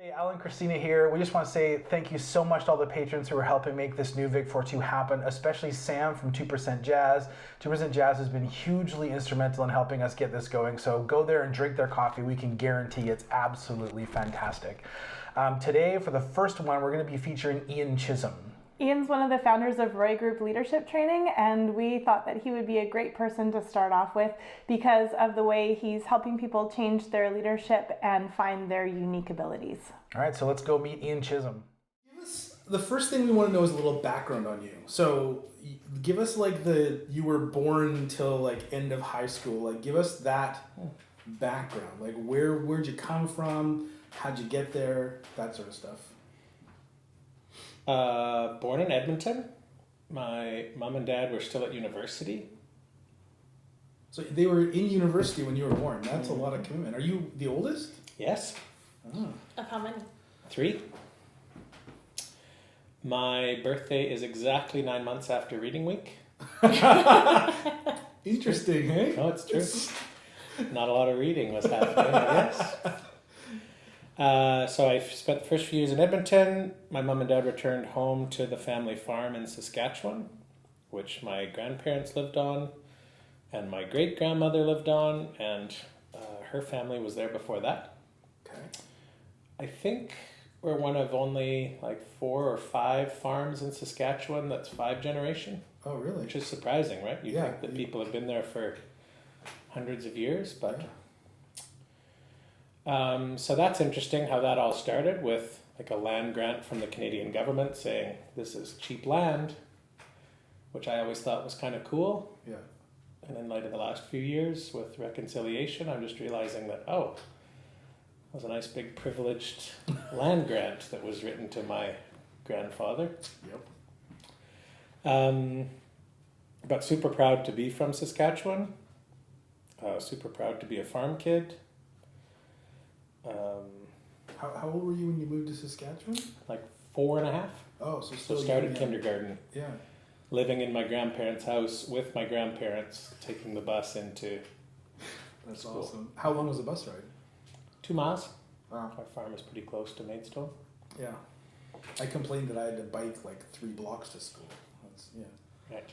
Hey, Alan and Christina here. We just want to say thank you so much to all the patrons who are helping make this new Vic 42 happen, especially Sam from 2% Jazz. 2% Jazz has been hugely instrumental in helping us get this going, so go there and drink their coffee. We can guarantee it's absolutely fantastic. Today, for the first one, we're going to be featuring Ian Chisholm. Ian's one of the founders of Roy Group Leadership Training, and we thought that he would be a great person to start off with because of the way he's helping people change their leadership and find their unique abilities. All right, so let's go meet Ian Chisholm. The first thing we want to know is a little background on you. So give us you were born till end of high school. Give us that background. Where'd you come from? How'd you get there? That sort of stuff. Born in Edmonton. My mom and dad were still at university. So they were in university when you were born. That's a lot of commitment. Are you the oldest? Yes. Oh. Of how many? 3. My birthday is exactly 9 months after reading week. Interesting, hey? No, it's true. Not a lot of reading was happening, I guess. So I spent the first few years in Edmonton. My mom and dad returned home to the family farm in Saskatchewan, which my grandparents lived on, and my great-grandmother lived on, and her family was there before that. Okay. I think we're one of only 4 or 5 farms in Saskatchewan that's 5 generation. Oh, really? Which is surprising, right? You Yeah. think that people have been there for hundreds of years, but... Yeah. So that's interesting how that all started with a land grant from the Canadian government saying this is cheap land, which I always thought was kind of cool. Yeah. And in light of the last few years with reconciliation, I'm just realizing that, that was a nice big privileged land grant that was written to my grandfather. Yep. But super proud to be from Saskatchewan. Super proud to be a farm kid. How old were you when you moved to Saskatchewan? 4.5. Oh, so So still started young. kindergarten. Yeah. Living in my grandparents' house with my grandparents, taking the bus into That's school. awesome. How long was the bus ride? 2 miles. Wow. Our farm is pretty close to Maidstone. Yeah. I complained that I had to bike 3 blocks to school. Right.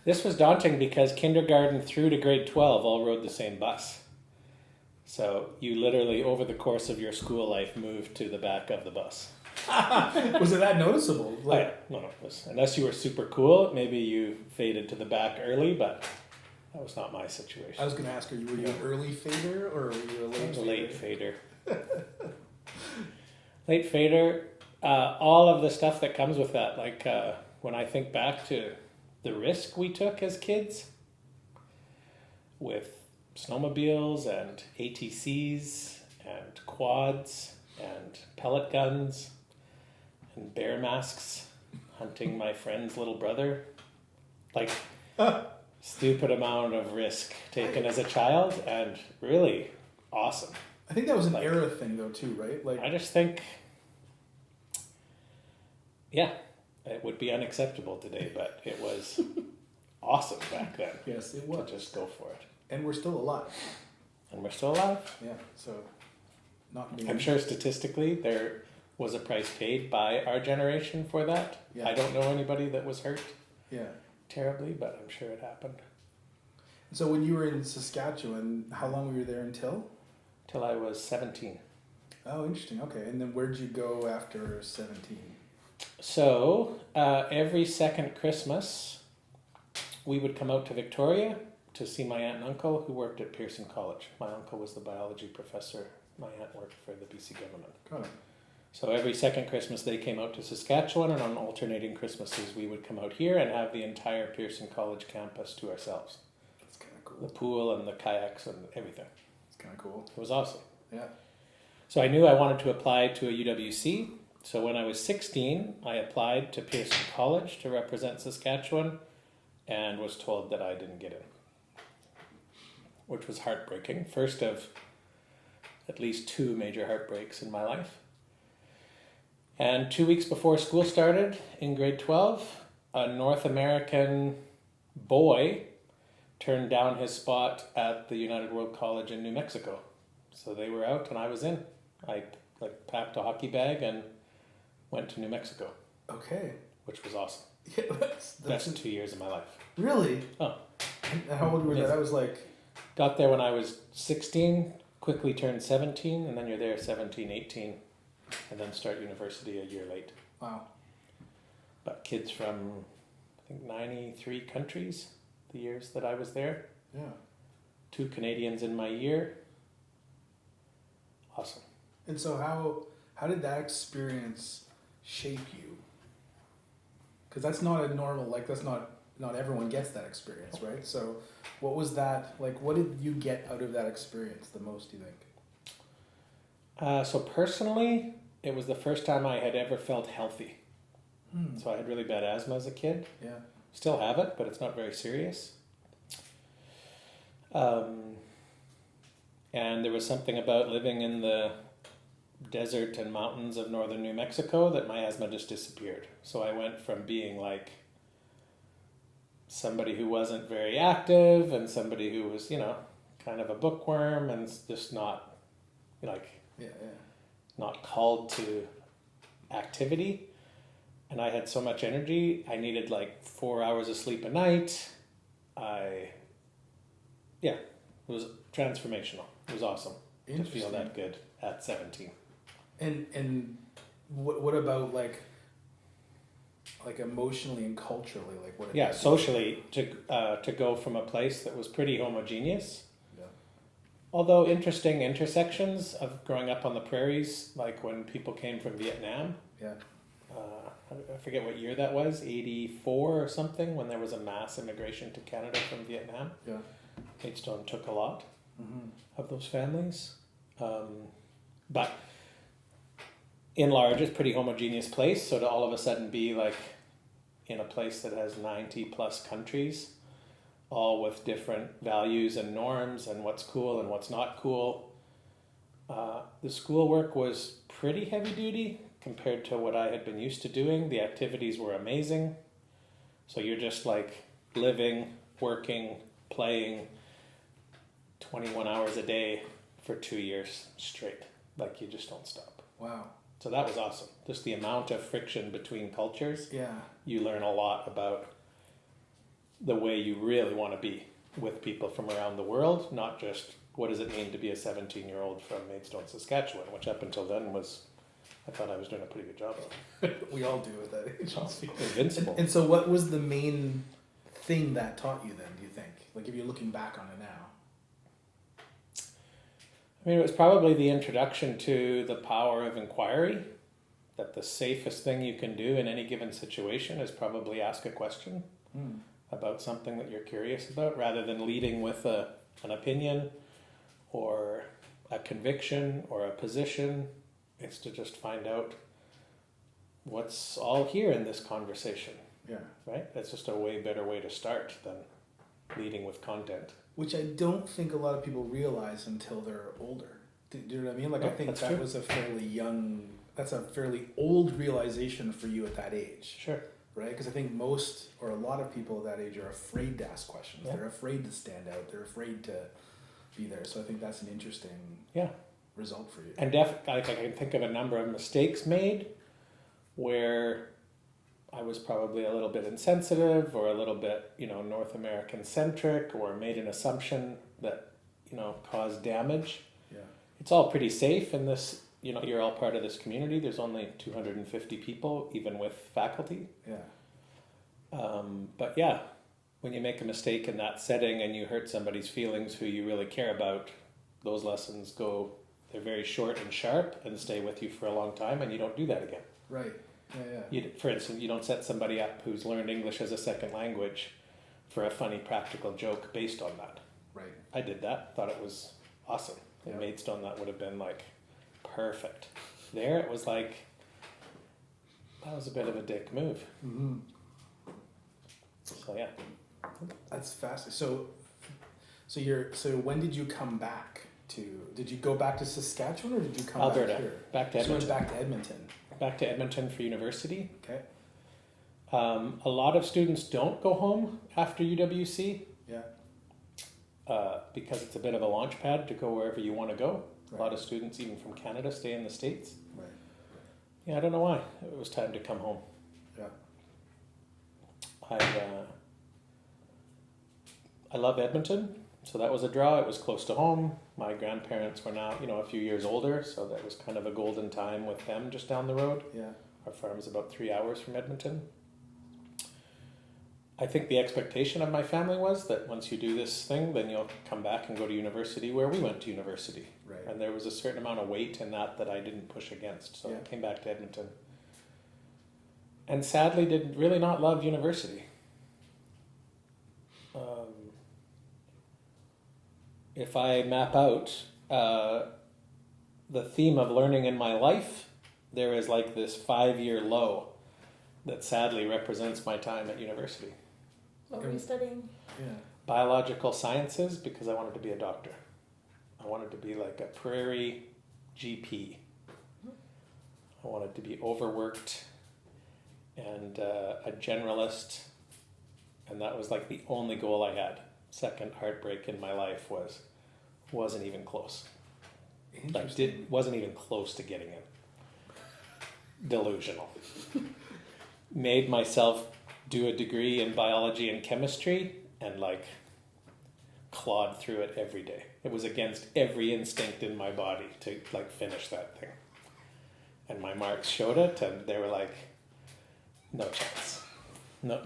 This was daunting because kindergarten through to grade 12 all rode the same bus. So you literally, over the course of your school life, moved to the back of the bus. Was it that noticeable? No, it was, unless you were super cool, maybe you faded to the back early, but that was not my situation. I was going to ask, were you an early fader or were you a late fader? Late fader. Late fader. All of the stuff that comes with that, when I think back to the risk we took as kids with snowmobiles and ATCs and quads and pellet guns and bear masks, hunting my friend's little brother. Stupid amount of risk taken as a child, and really awesome. I think that was an era thing though too, right? I just think, it would be unacceptable today, but it was awesome back then. Yes, it was. To just go for it. And we're still alive. And we're still alive. Yeah, so not me. I'm sure statistically there was a price paid by our generation for that. Yeah. I don't know anybody that was hurt Yeah. terribly, but I'm sure it happened. So when you were in Saskatchewan, how long were you there until? Till I was 17. Oh, interesting. Okay, and then where'd you go after 17? So every second Christmas, we would come out to Victoria to see my aunt and uncle who worked at Pearson College. My uncle was the biology professor. My aunt worked for the BC government. Got it. So every second Christmas they came out to Saskatchewan, and on alternating Christmases we would come out here and have the entire Pearson College campus to ourselves. That's kind of The cool. pool and the kayaks and everything. It's kind of cool. It was awesome. Yeah. So I knew I wanted to apply to a UWC. So when I was 16, I applied to Pearson College to represent Saskatchewan and was told that I didn't get in, which was heartbreaking. First of at least 2 major heartbreaks in my life. And 2 weeks before school started in grade 12, a North American boy turned down his spot at the United World College in New Mexico. So they were out and I was in. I like packed a hockey bag and went to New Mexico, Okay. which was awesome. Yeah, that's Best 2 years of my life. really. Oh. And how old were you? That was like. Got there when I was 16, quickly turned 17, and then you're there 17, 18, and then start university a year late. Wow. But kids from, I think, 93 countries the years that I was there. Yeah. 2 Canadians in my year. Awesome. And so how did that experience shape you? Because that's not a normal, like that's not everyone gets that experience, right? So what was that, like what did you get out of that experience the most, do you think? So personally, it was the first time I had ever felt healthy. So I had really bad asthma as a kid. Yeah. Still have it, but it's not very serious. And there was something about living in the desert and mountains of northern New Mexico that my asthma just disappeared. So I went from being like somebody who wasn't very active and somebody who was, kind of a bookworm and just not not called to activity. And I had so much energy, I needed like 4 hours of sleep a night. It was transformational. It was awesome to feel that good at 17. And what about like emotionally and culturally, like what? Yeah, socially to go from a place that was pretty homogeneous. Yeah. Although interesting intersections of growing up on the prairies, like when people came from Vietnam. Yeah. I forget what year that was, 84 or something, when there was a mass immigration to Canada from Vietnam. Yeah. Maidstone took a lot of those families. But in large, it's a pretty homogeneous place. So to all of a sudden be like in a place that has 90 plus countries, all with different values and norms and what's cool and what's not cool. The schoolwork was pretty heavy duty compared to what I had been used to doing. The activities were amazing. So you're just like living, working, playing 21 hours a day for 2 years straight. Like you just don't stop. Wow. So that was awesome. Just the amount of friction between cultures. Yeah. You learn a lot about the way you really want to be with people from around the world, not just what does it mean to be a 17-year-old from Maidstone, Saskatchewan, which up until then I thought I was doing a pretty good job of. We all do at that age. Invincible. And so what was the main thing that taught you then, do you think? Like if you're looking back on it now? I mean, it was probably the introduction to the power of inquiry, that the safest thing you can do in any given situation is probably ask a question about something that you're curious about, rather than leading with an opinion or a conviction or a position. It's to just find out what's all here in this conversation. Yeah. Right? That's just a way better way to start than leading with content. Which I don't think a lot of people realize until they're older. Do you know what I mean? Like No, I think that's that true. was that's a fairly old realization for you at that age. Sure. Right? Because I think most or a lot of people at that age are afraid to ask questions. Yeah. They're afraid to stand out. They're afraid to be there. So I think that's an interesting result for you. And I can think of a number of mistakes made where I was probably a little bit insensitive or a little bit, North American centric, or made an assumption that, caused damage. Yeah. It's all pretty safe in this, you're all part of this community. There's only 250 people, even with faculty. Yeah. But yeah, when you make a mistake in that setting and you hurt somebody's feelings who you really care about, those lessons they're very short and sharp and stay with you for a long time, and you don't do that again. Right. Yeah. For instance, you don't set somebody up who's learned English as a second language for a funny practical joke based on that. Right. I did that, thought it was awesome. In Yeah. Maidstone, that would have been like perfect. There, it was like, that was a bit of a dick move. Mm-hmm. So yeah. That's fascinating. So when did you come back to? Did you go back to Saskatchewan or did you come Alberta. back here? Back to So you went Edmonton. back to Edmonton. Back to Edmonton for university. Okay. A lot of students don't go home after UWC Yeah. because it's a bit of a launch pad to go wherever you want to go. A lot of students, even from Canada, stay in the States. Right. Yeah, I don't know why. It was time to come home. Yeah. I love Edmonton, so that was a draw. It was close to home. My grandparents were now, a few years older, so that was kind of a golden time with them just down the road. Yeah. Our farm is about 3 hours from Edmonton. I think the expectation of my family was that once you do this thing, then you'll come back and go to university where we went to university. Right. And there was a certain amount of weight in that I didn't push against. So Yeah. I came back to Edmonton. And sadly did really not love university. If I map out the theme of learning in my life, there is like this 5-year low that sadly represents my time at university. What were you studying? Yeah. Biological sciences, because I wanted to be a doctor. I wanted to be like a prairie GP. I wanted to be overworked and a generalist, and that was like the only goal I had. Second heartbreak in my life wasn't even close. Wasn't even close to getting in. Delusional. Made myself do a degree in biology and chemistry and clawed through it every day. It was against every instinct in my body to finish that thing. And my marks showed it, and they were like, no chance. No,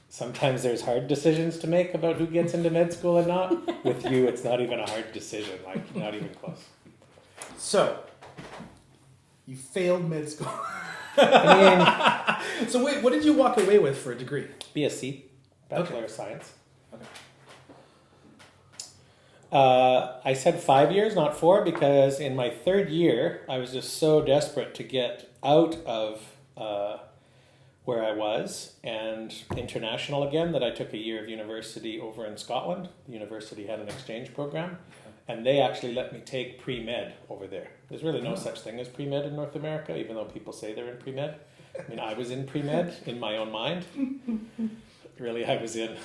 sometimes there's hard decisions to make about who gets into med school and not. With you, it's not even a hard decision, not even close. So, you failed med school. I mean, So wait, what did you walk away with for a degree? BSc, Bachelor Okay. of Science. Okay. I said 5 years, not 4, because in my third year, I was just so desperate to get out of where I was and international again that I took a year of university over in Scotland. The university had an exchange program, and they actually let me take pre-med over there. There's really no such thing as pre-med in North America, even though people say they're in pre-med. I mean, I was in pre-med in my own mind. Really, I was in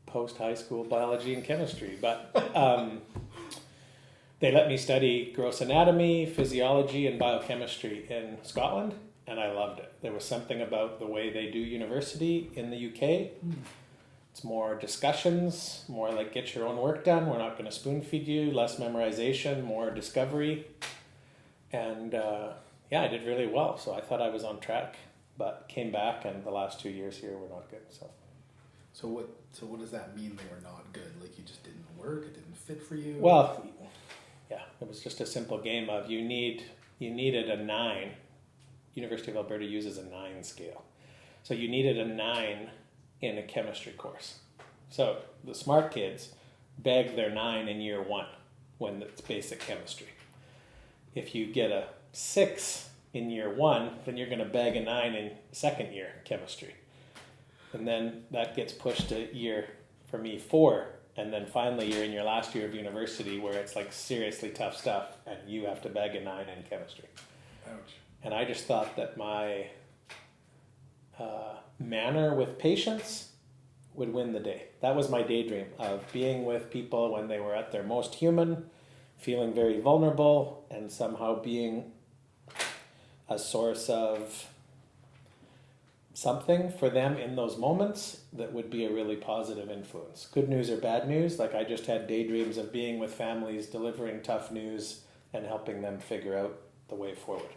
post-high school biology and chemistry, but they let me study gross anatomy, physiology, and biochemistry in Scotland, and I loved it. There was something about the way they do university in the UK. It's more discussions, more like get your own work done. We're not going to spoon feed you, less memorization, more discovery. And I did really well. So I thought I was on track, but came back, and the last 2 years here were not good. So what does that mean they were not good? Like you just didn't work, it didn't fit for you? Well, yeah, it was just a simple game of you needed a 9. University of Alberta uses a 9 scale. So you needed a 9 in a chemistry course. So the smart kids bag their 9 in year 1 when it's basic chemistry. If you get a 6 in year 1, then you're going to bag a 9 in second year chemistry. And then that gets pushed to year, for me, 4. And then finally you're in your last year of university where it's like seriously tough stuff and you have to bag a 9 in chemistry. Ouch. And I just thought that my manner with patients would win the day. That was my daydream of being with people when they were at their most human, feeling very vulnerable, and somehow being a source of something for them in those moments that would be a really positive influence. Good news or bad news, I just had daydreams of being with families, delivering tough news, and helping them figure out the way forward.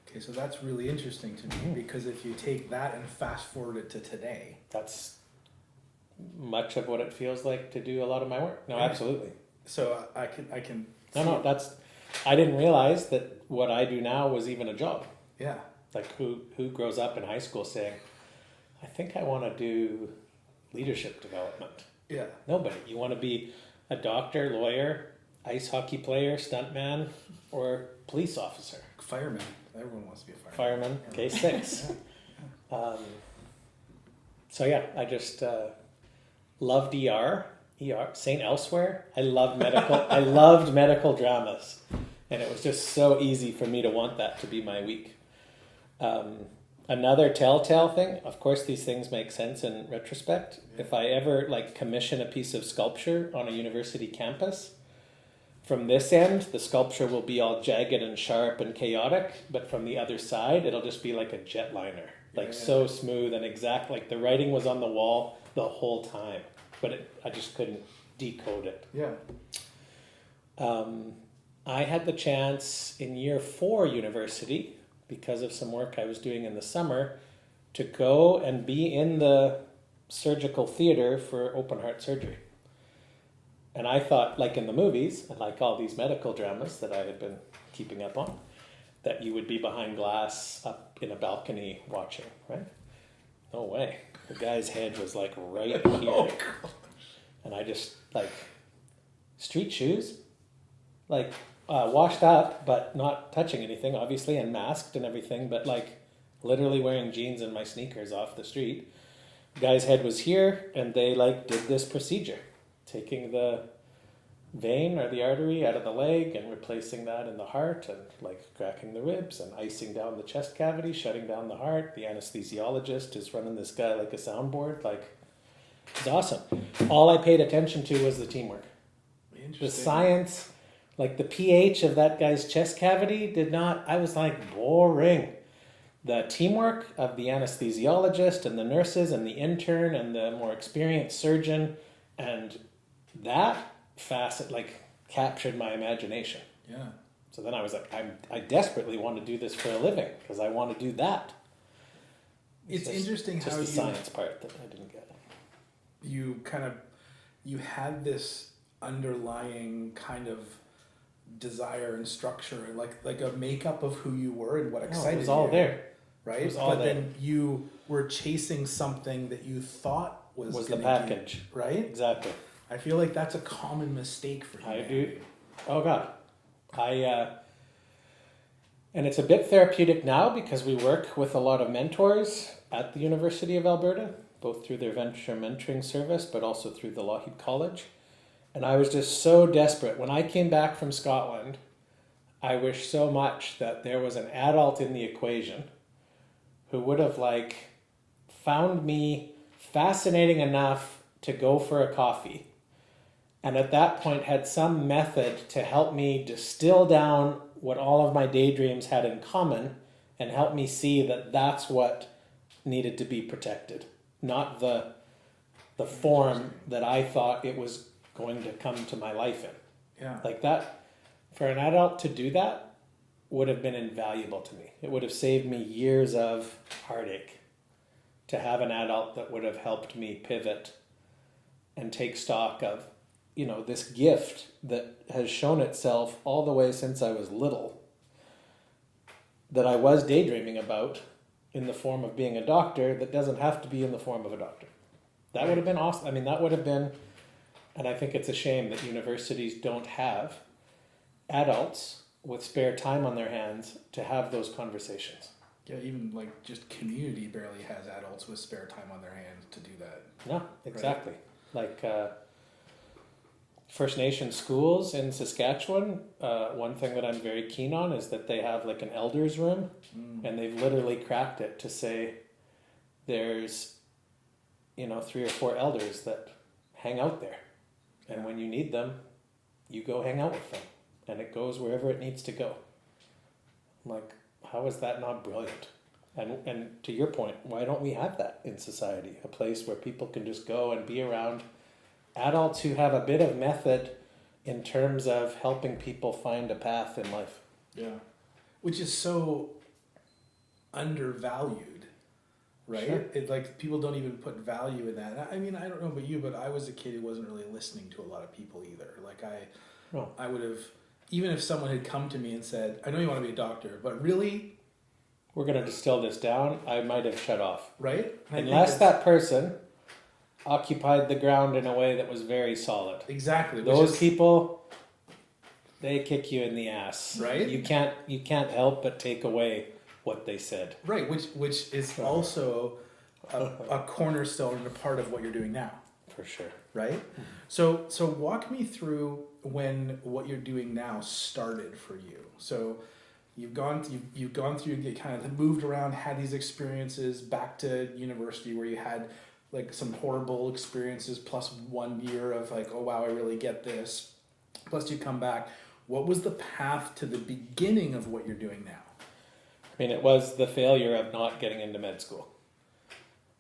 Okay, so that's really interesting to me because if you take that and fast forward it to today. That's much of what it feels like to do a lot of my work. No, Yeah. absolutely. So I can. No, I didn't realize that what I do now was even a job. Yeah. Like who grows up in high school saying, I think I want to do leadership development. Yeah. Nobody. You want to be a doctor, lawyer, ice hockey player, stuntman, or police officer. Fireman. Everyone wants to be a fireman. Fireman, K6. I just loved ER, St. Elsewhere. I loved medical. I loved medical dramas, and it was just so easy for me to want that to be my week. Another telltale thing, of course, these things make sense in retrospect. If I ever commission a piece of sculpture on a university campus, from this end, the sculpture will be all jagged and sharp and chaotic, but from the other side, it'll just be like a jetliner, like so smooth and exact. Like the writing was on the wall the whole time, but I just couldn't decode it. Yeah. I had the chance in year 4 university, because of some work I was doing in the summer, to go and be in the surgical theater for open heart surgery. And I thought, like in the movies, and like all these medical dramas that I had been keeping up on, that you would be behind glass up in a balcony watching, right? No way. The guy's head was like right here. And I just, like, street shoes, like washed up, but not touching anything, obviously, and masked and everything, but like literally wearing jeans and my sneakers off the street. The guy's head was here, and they like did this procedure, taking the vein or the artery out of the leg and replacing that in the heart, and like cracking the ribs and icing down the chest cavity, shutting down the heart. The anesthesiologist is running this guy like a soundboard. Like, it's awesome. All I paid attention to was the teamwork. The science, like the pH of that guy's chest cavity I was like, boring. The teamwork of the anesthesiologist and the nurses and the intern and the more experienced surgeon, and that facet like captured my imagination. Yeah. So then I was like, I desperately want to do this for a living because I want to do that. It's interesting just how the you science part that I didn't get. You had this underlying kind of desire and structure, like a makeup of who you were and what excited you. It was all there. Right? It was all there. Then you were chasing something that you thought was the package. Right? Exactly. I feel like that's a common mistake for I humanity. do. Oh God. And it's a bit therapeutic now because we work with a lot of mentors at the University of Alberta, both through their venture mentoring service, but also through the Lougheed College. And I was just so desperate. When I came back from Scotland, I wished so much that there was an adult in the equation who would have like found me fascinating enough to go for a coffee. And at that point had some method to help me distill down what all of my daydreams had in common and help me see that that's what needed to be protected, not the form that I thought it was going to come to my life in. Yeah. Like that, for an adult to do that would have been invaluable to me. It would have saved me years of heartache to have an adult that would have helped me pivot and take stock of, you know, this gift that has shown itself all the way since I was little, that I was daydreaming about in the form of being a doctor that doesn't have to be in the form of a doctor. That would have been awesome. I mean, that would have been, and I think it's a shame that universities don't have adults with spare time on their hands to have those conversations. Yeah, even like just community barely has adults with spare time on their hands to do that. No, exactly. Right? Like First Nation schools in Saskatchewan, one thing that I'm very keen on is that they have like an elders room, and they've literally cracked it to say there's, 3 or 4 elders that hang out there. And when you need them, you go hang out with them. And it goes wherever it needs to go. I'm like, how is that not brilliant? And to your point, why don't we have that in society? A place where people can just go and be around adults who have a bit of method in terms of helping people find a path in life. Yeah. Which is so undervalued, right? Sure. It's like people don't even put value in that. I mean, I don't know about you, but I was a kid who wasn't really listening to a lot of people either. Like I would have, even if someone had come to me and said, I know you want to be a doctor, but really? We're going to distill this down. I might have shut off. Right? Unless that person occupied the ground in a way that was very solid. Exactly. Those people, they kick you in the ass. Right? You can't help but take away what they said. Right, which is also a cornerstone and a part of what you're doing now. For sure. Right? So walk me through when what you're doing now started for you. So you've gone through, you kind of moved around, had these experiences back to university where you had like some horrible experiences plus 1 year of like, oh wow, I really get this. plus you come back. What was the path to the beginning of what you're doing now? I mean, it was the failure of not getting into med school.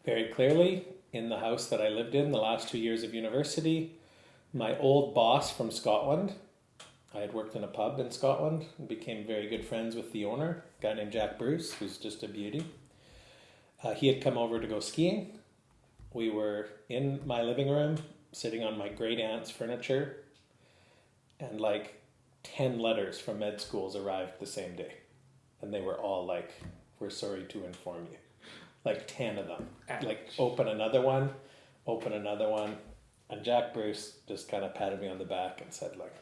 Very clearly, in the house that I lived in the last 2 years of university, my old boss from Scotland, I had worked in a pub in Scotland and became very good friends with the owner, a guy named Jack Bruce, who's just a beauty. He had come over to go skiing. We were in my living room, sitting on my great aunt's furniture, and like 10 letters from med schools arrived the same day. And they were all like, "We're sorry to inform you." Like 10 of them. Ouch. Like, open another one. And Jack Bruce just kind of patted me on the back and said, like,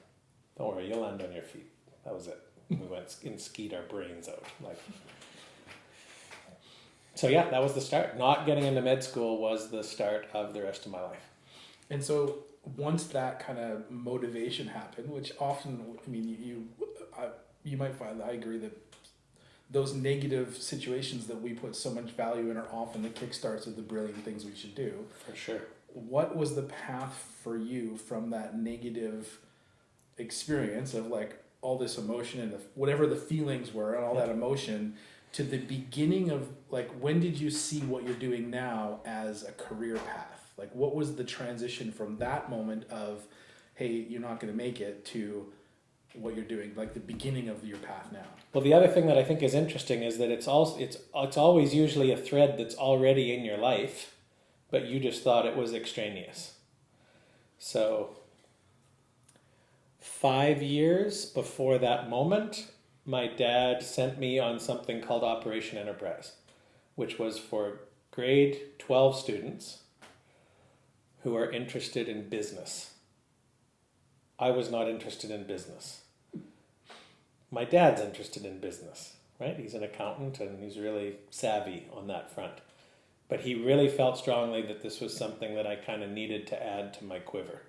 "Don't worry, you'll land on your feet." That was it. We went and skied our brains out. Like, so yeah, that was the start. Not getting into med school was the start of the rest of my life. And so once that kind of motivation happened, which often, I mean, you might find, I agree that those negative situations that we put so much value in are often the kickstarts of the brilliant things we should do. For sure. What was the path for you from that negative experience of like all this emotion and whatever the feelings were and all that emotion to the beginning of like, when did you see what you're doing now as a career path? Like, what was the transition from that moment of, hey, you're not going to make it, to what you're doing, like the beginning of your path now? Well, the other thing that I think is interesting is that it's always usually a thread that's already in your life, but you just thought it was extraneous. So 5 years before that moment, my dad sent me on something called Operation Enterprise, which was for grade 12 students who are interested in business. I was not interested in business. My dad's interested in business, right? He's an accountant and he's really savvy on that front. But he really felt strongly that this was something that I kind of needed to add to my quiver.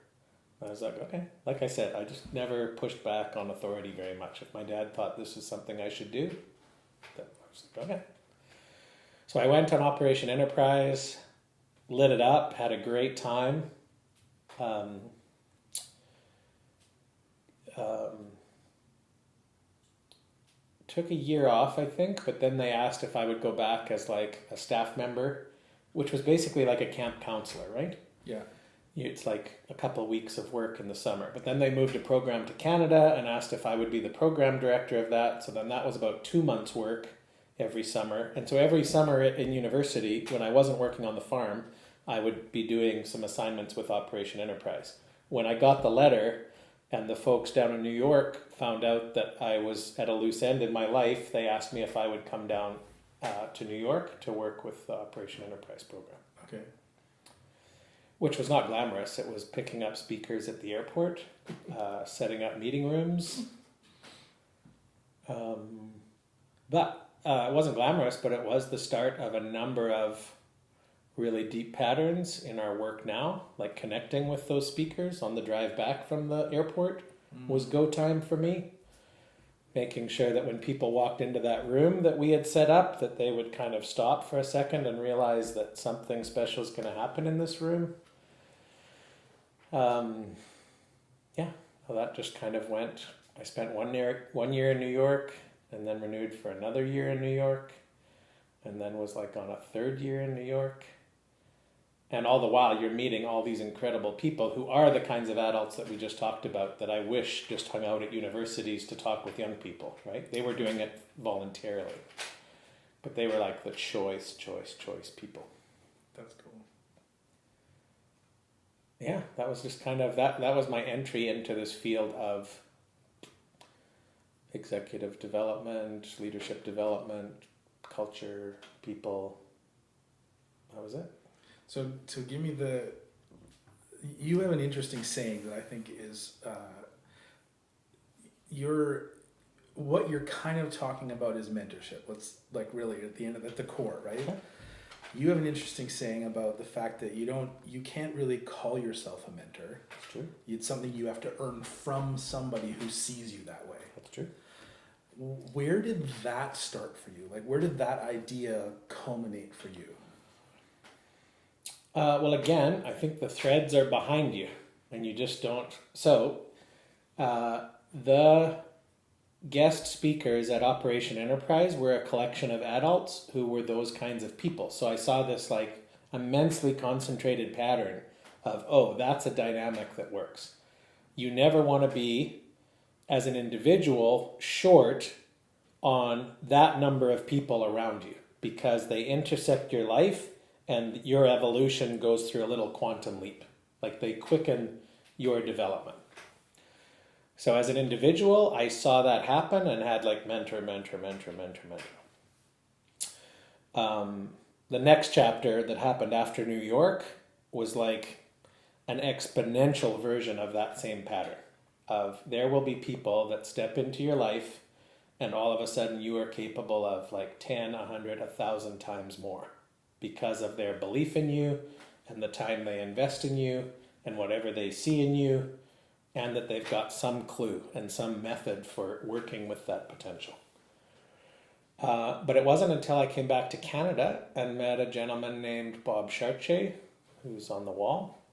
I was like, okay. Like I said, I just never pushed back on authority very much. If my dad thought this was something I should do, then I was like, okay. So I went on Operation Enterprise, lit it up, had a great time. Took a year off, I think, but then they asked if I would go back as like a staff member, which was basically like a camp counselor, right? Yeah. It's like a couple of weeks of work in the summer. But then they moved a program to Canada and asked if I would be the program director of that. So then that was about 2 months' work every summer. And so every summer in university, when I wasn't working on the farm, I would be doing some assignments with Operation Enterprise. When I got the letter and the folks down in New York found out that I was at a loose end in my life, they asked me if I would come down to New York to work with the Operation Enterprise program. Okay. Which was not glamorous. It was picking up speakers at the airport, setting up meeting rooms. But it wasn't glamorous, but it was the start of a number of really deep patterns in our work now, like connecting with those speakers on the drive back from the airport was go time for me. Making sure that when people walked into that room that we had set up, that they would kind of stop for a second and realize that something special is going to happen in this room. So that just kind of went. I spent 1 year in New York, and then renewed for another year in New York, and then was like on a 3rd year in New York. And all the while, you're meeting all these incredible people who are the kinds of adults that we just talked about that I wish just hung out at universities to talk with young people, right? They were doing it voluntarily. But they were like the choice people. That's cool. Yeah, that was just kind of, that was my entry into this field of executive development, leadership development, culture, people. That was it. So give me you have an interesting saying that I think is, what you're kind of talking about is mentorship. Let's like really at the core, right? Okay. You have an interesting saying about the fact that you can't really call yourself a mentor. That's true. It's something you have to earn from somebody who sees you that way. That's true. Where did that start for you? Like, where did that idea culminate for you? Well, again, I think the threads are behind you, and you just don't. So, The guest speakers at Operation Enterprise were a collection of adults who were those kinds of people. So I saw this like immensely concentrated pattern of, oh, that's a dynamic that works. You never want to be, as an individual, short on that number of people around you because they intersect your life and your evolution goes through a little quantum leap. Like they quicken your development. So as an individual, I saw that happen and had like mentor. The next chapter that happened after New York was like an exponential version of that same pattern of there will be people that step into your life and all of a sudden you are capable of like 10, 100, 1,000 times more because of their belief in you and the time they invest in you and whatever they see in you, and that they've got some clue and some method for working with that potential. But it wasn't until I came back to Canada and met a gentleman named Bob Chartier, who's on the wall.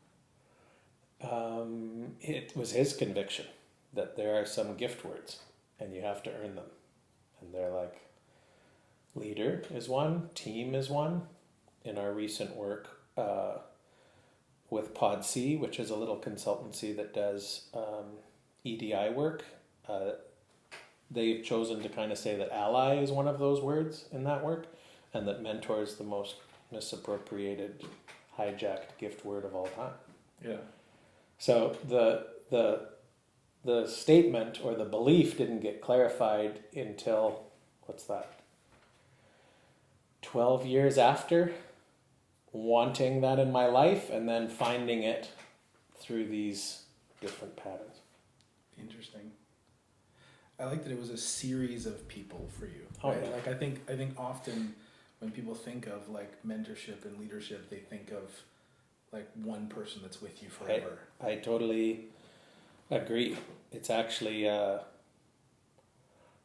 It was his conviction that there are some gift words and you have to earn them. And they're like, leader is one, team is one. In our recent work with Pod C, which is a little consultancy that does EDI work, they've chosen to kind of say that ally is one of those words in that work, and that mentor is the most misappropriated, hijacked gift word of all time. Yeah. So the statement or the belief didn't get clarified until, 12 years after wanting that in my life and then finding it through these different patterns. Interesting. I like that it was a series of people for you. Oh, Right? yeah. Like I think often when people think of like mentorship and leadership, they think of like one person that's with you forever. I totally agree. It's actually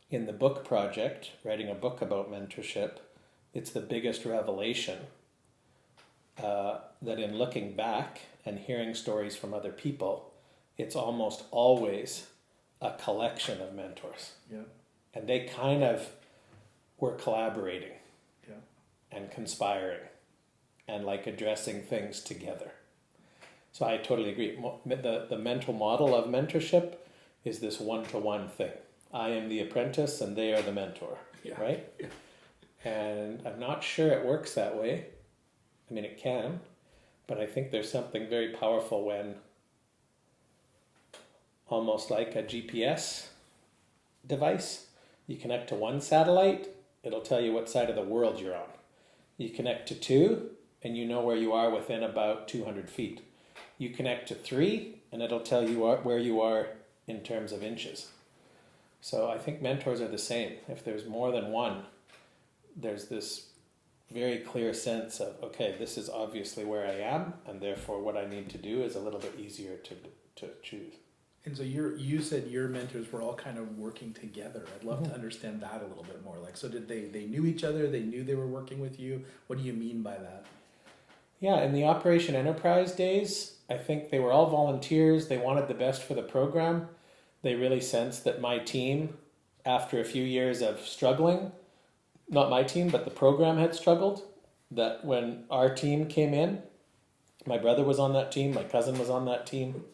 in the book project, writing a book about mentorship, it's the biggest revelation that in looking back and hearing stories from other people, it's almost always a collection of mentors. Yeah. And they kind of were collaborating Yeah. and conspiring and like addressing things together. So I totally agree. The mental model of mentorship is this one-to-one thing. I am the apprentice and they are the mentor, Yeah. right? Yeah. And I'm not sure it works that way. I mean, it can, but I think there's something very powerful when almost like a GPS device, you connect to one satellite, it'll tell you what side of the world you're on. You connect to two, and you know where you are within about 200 feet. You connect to three, and it'll tell you where you are in terms of inches. So I think mentors are the same. If there's more than one, there's this very clear sense of, okay, this is obviously where I am, and therefore what I need to do is a little bit easier to choose. And so you said your mentors were all kind of working together. I'd love to understand that a little bit more. Like, so did they knew each other? They knew they were working with you? What do you mean by that? Yeah, in the Operation Enterprise days, I think they were all volunteers. They wanted the best for the program. They really sensed that my team, after a few years of struggling, not my team, but the program had struggled, that when our team came in, my brother was on that team, my cousin was on that team,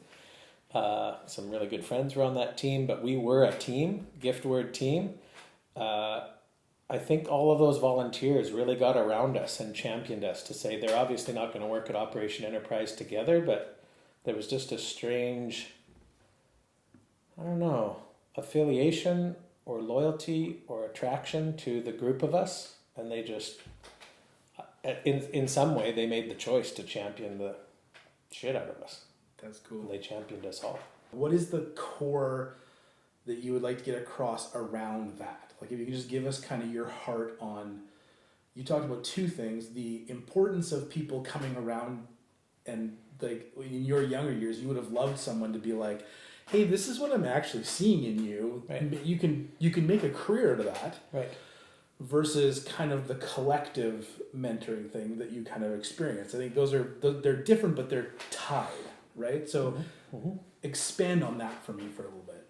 some really good friends were on that team, but we were a team, gift word team. I think all of those volunteers really got around us and championed us to say they're obviously not going to work at Operation Enterprise together, but there was just a strange, I don't know, affiliation or loyalty or attraction to the group of us, and they just, in some way, they made the choice to champion the shit out of us. That's cool. And they championed us all. What is the core that you would like to get across around that? Like if you could just give us kind of your heart on, you talked about two things, the importance of people coming around, and like in your younger years, you would have loved someone to be like, hey, this is what I'm actually seeing in you. Right. And you can make a career out of that. Right. Versus kind of the collective mentoring thing that you kind of experience. I think they're different, but they're tied, right? So expand on that for me for a little bit.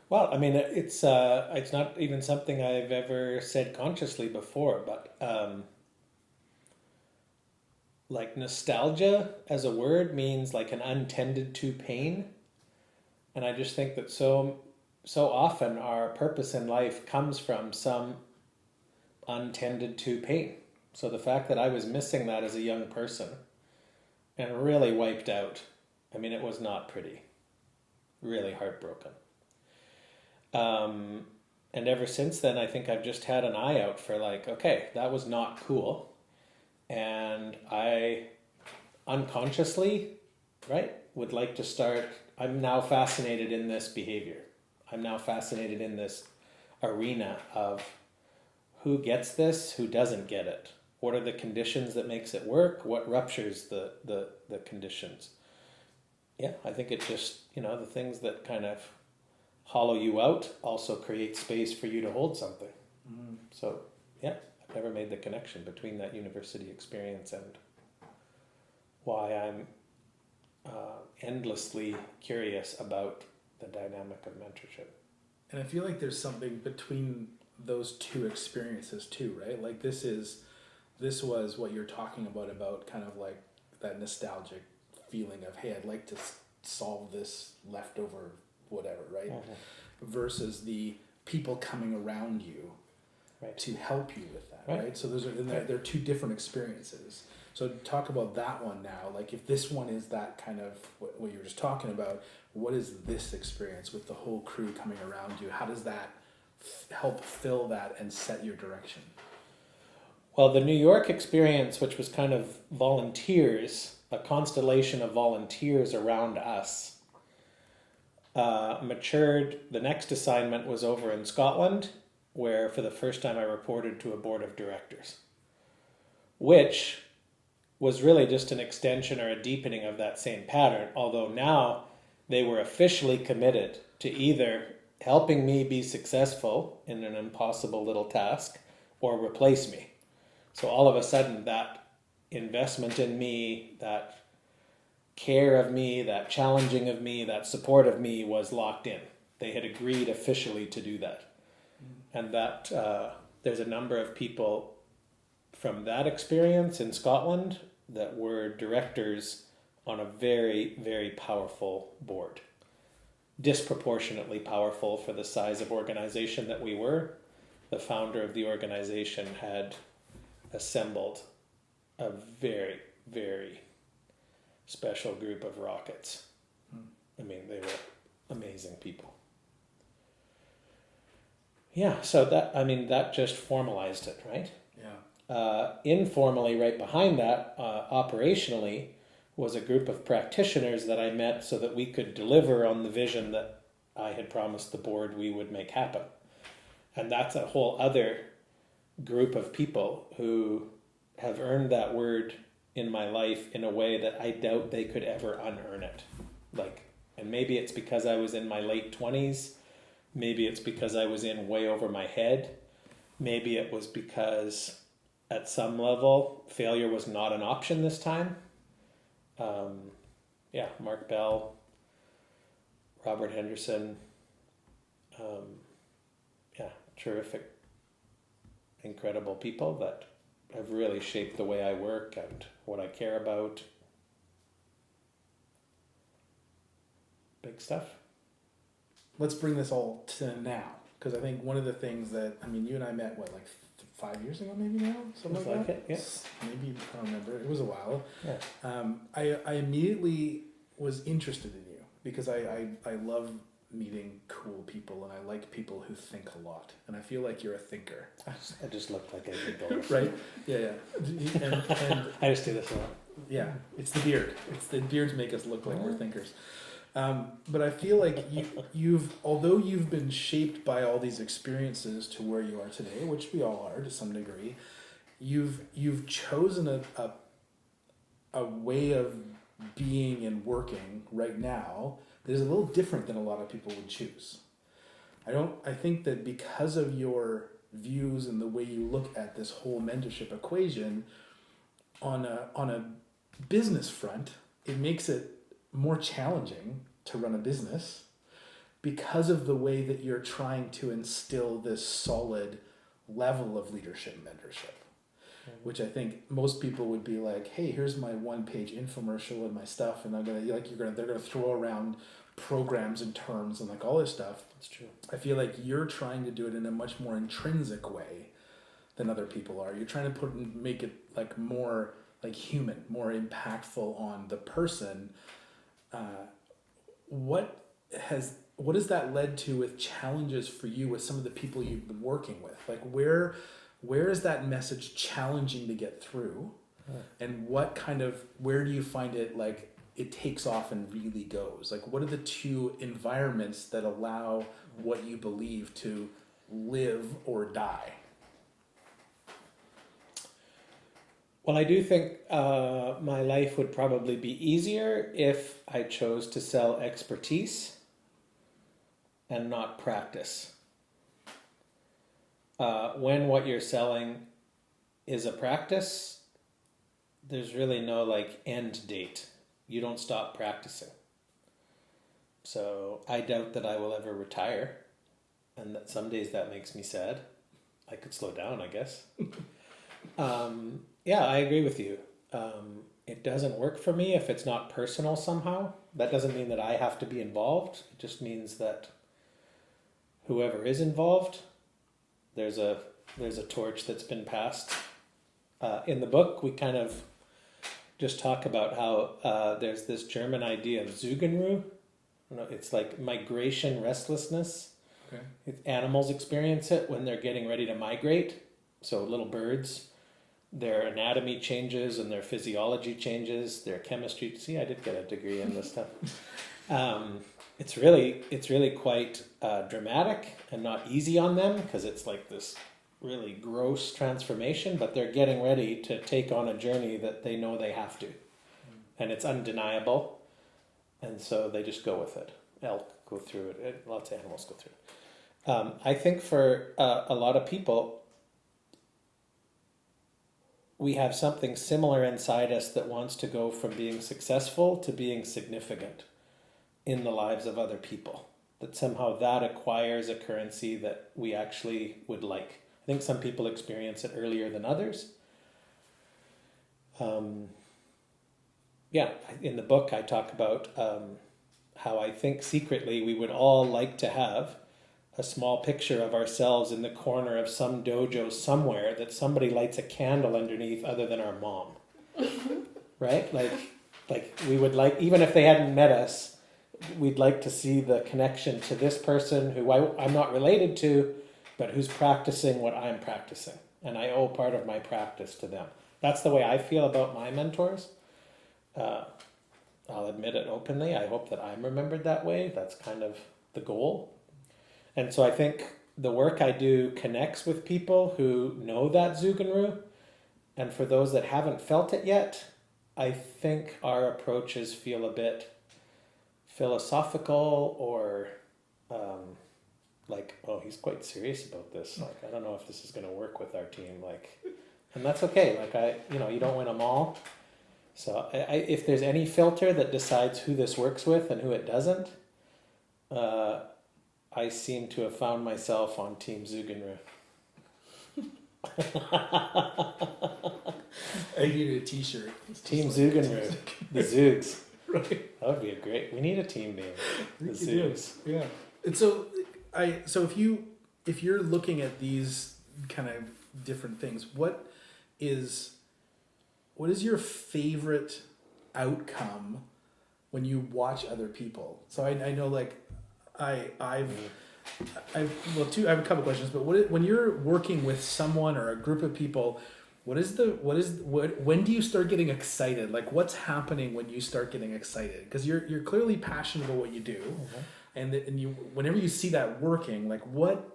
Well, I mean, it's not even something I've ever said consciously before, but like nostalgia as a word means like an untended to pain, and I just think that so often our purpose in life comes from some untended to pain. So the fact that I was missing that as a young person and really wiped out, I mean, it was not pretty, really heartbroken. And ever since then, I think I've just had an eye out for like, okay, that was not cool. And I unconsciously, right, would like to start, I'm now fascinated in this behavior. I'm now fascinated in this arena of who gets this, who doesn't get it. What are the conditions that makes it work? What ruptures the conditions? Yeah, I think it just, the things that kind of hollow you out also create space for you to hold something. Mm. So, yeah, I've never made the connection between that university experience and why I'm endlessly curious about the dynamic of mentorship. And I feel like there's something between those two experiences too, right? Like this was what you're talking about kind of like that nostalgic feeling of, hey, I'd like to solve this leftover whatever, right? Mm-hmm. Versus the people coming around you Right. to help you with that, right? So those are they're two different experiences. So talk about that one now. Like if this one is that kind of what you were just talking about, what is this experience with the whole crew coming around you? How does that help fill that and set your direction? Well, the New York experience, which was kind of volunteers, a constellation of volunteers around us, matured. The next assignment was over in Scotland, where for the first time I reported to a board of directors, which was really just an extension or a deepening of that same pattern, although now they were officially committed to either helping me be successful in an impossible little task or replace me. So all of a sudden that investment in me, that care of me, that challenging of me, that support of me was locked in. They had agreed officially to do that. And that there's a number of people from that experience in Scotland that were directors on a very, very powerful board. Disproportionately powerful for the size of organization that we were. The founder of the organization had assembled a very, very special group of rockets. I mean, they were amazing people. Yeah, so that just formalized it, right? Yeah. Informally, right behind that, operationally, was a group of practitioners that I met so that we could deliver on the vision that I had promised the board we would make happen. And that's a whole other group of people who have earned that word in my life in a way that I doubt they could ever unearn it. And maybe it's because I was in my late 20s. Maybe it's because I was in way over my head. Maybe it was because at some level failure was not an option this time. Mark Bell, Robert Henderson, terrific, incredible people that have really shaped the way I work and what I care about. Big stuff. Let's bring this all to now, because I think one of the things that, you and I met, 5 years ago maybe now? Something like that? Yeah. Maybe, I don't remember. It was a while. Yeah. I immediately was interested in you because I love meeting cool people and I like people who think a lot. And I feel like you're a thinker. I just looked like I did both. Right? Yeah. And I just do this a lot. yeah, it's the beard. It's the beards make us look like we're thinkers. But I feel like although you've been shaped by all these experiences to where you are today, which we all are to some degree, you've chosen a way of being and working right now that is a little different than a lot of people would choose. I think that because of your views and the way you look at this whole mentorship equation on a business front, it makes it more challenging to run a business because of the way that you're trying to instill this solid level of leadership mentorship, which I think most people would be like, hey, here's my 1-page infomercial and my stuff, and they're gonna throw around programs and terms and like all this stuff. That's true. I feel like you're trying to do it in a much more intrinsic way than other people are. You're trying to make it like more like human, more impactful on the person. What has that led to with challenges for you with some of the people you've been working with? Like where is that message challenging to get through? And where do you find it like it takes off and really goes? Like what are the two environments that allow what you believe to live or die? Well, I do think my life would probably be easier if I chose to sell expertise and not practice. When what you're selling is a practice, there's really no like end date. You don't stop practicing. So I doubt that I will ever retire, and that some days that makes me sad. I could slow down, I guess. Yeah, I agree with you. It doesn't work for me if it's not personal somehow. That doesn't mean that I have to be involved. It just means that whoever is involved, there's a torch that's been passed. In the book, we kind of just talk about how there's this German idea of Zugenruhe. It's like migration restlessness. Okay. Animals experience it when they're getting ready to migrate. So little birds, their anatomy changes and their physiology changes, their chemistry. See, I did get a degree in this stuff. It's really quite dramatic and not easy on them because it's like this really gross transformation, but they're getting ready to take on a journey that they know they have to. And it's undeniable. And so they just go with it. Elk go through it. Lots of animals go through it. I think for a lot of people, we have something similar inside us that wants to go from being successful to being significant in the lives of other people. That somehow that acquires a currency that we actually would like. I think some people experience it earlier than others. In the book I talk about how I think secretly we would all like to have a small picture of ourselves in the corner of some dojo somewhere that somebody lights a candle underneath other than our mom. Right? Like we would like, even if they hadn't met us, we'd like to see the connection to this person who I'm not related to, but who's practicing what I'm practicing. And I owe part of my practice to them. That's the way I feel about my mentors. I'll admit it openly. I hope that I'm remembered that way. That's kind of the goal. And so I think the work I do connects with people who know that Zugenruhe. And for those that haven't felt it yet, I think our approaches feel a bit philosophical or like, oh, he's quite serious about this. Like, I don't know if this is going to work with our team. Like, and that's okay. Like, you don't win them all. So if there's any filter that decides who this works with and who it doesn't, I seem to have found myself on Team Zugenruhe. I need a t-shirt. Team Zugenruhe. The Zoogs. Right. That would be we need a team name. The Zoogs. Yeah. And so if you're looking at these kind of different things, what is your favorite outcome when you watch other people? So I know, like, I have a couple questions, but when you're working with someone or a group of people, when do you start getting excited? Like, what's happening when you start getting excited? Because you're clearly passionate about what you do, and you, whenever you see that working, like, what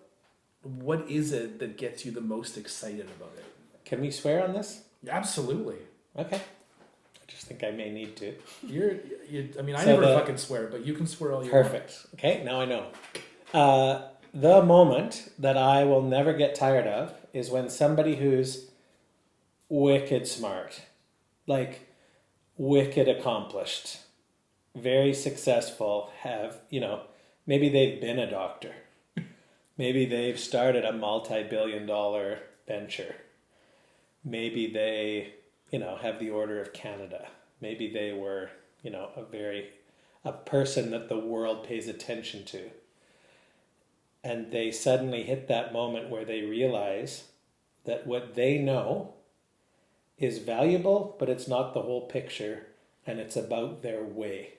is it that gets you the most excited about it? Can we swear on this? Absolutely. Okay. I just think I may need to. I never fucking swear, but you can swear all you want. Perfect. Okay, now I know. The moment that I will never get tired of is when somebody who's wicked smart, like wicked accomplished, very successful, have, maybe they've been a doctor. Maybe they've started a multi-billion-dollar venture. Maybe they, have the Order of Canada. Maybe they were, a person that the world pays attention to. And they suddenly hit that moment where they realize that what they know is valuable, but it's not the whole picture, and it's about their way.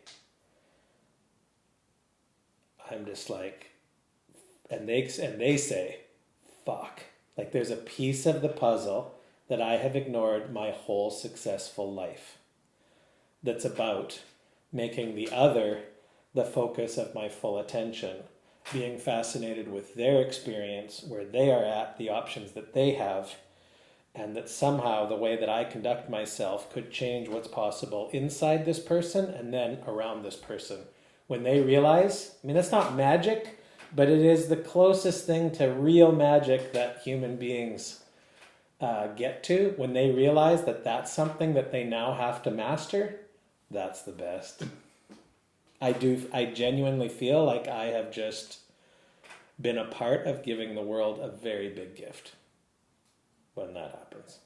I'm just like, and they say, fuck. Like there's a piece of the puzzle that I have ignored my whole successful life that's about making the other the focus of my full attention, being fascinated with their experience, where they are at, the options that they have, and that somehow the way that I conduct myself could change what's possible inside this person and then around this person. When they realize, that's not magic, but it is the closest thing to real magic that human beings get to. When they realize that that's something that they now have to master, that's the best. I genuinely feel like I have just been a part of giving the world a very big gift when that happens.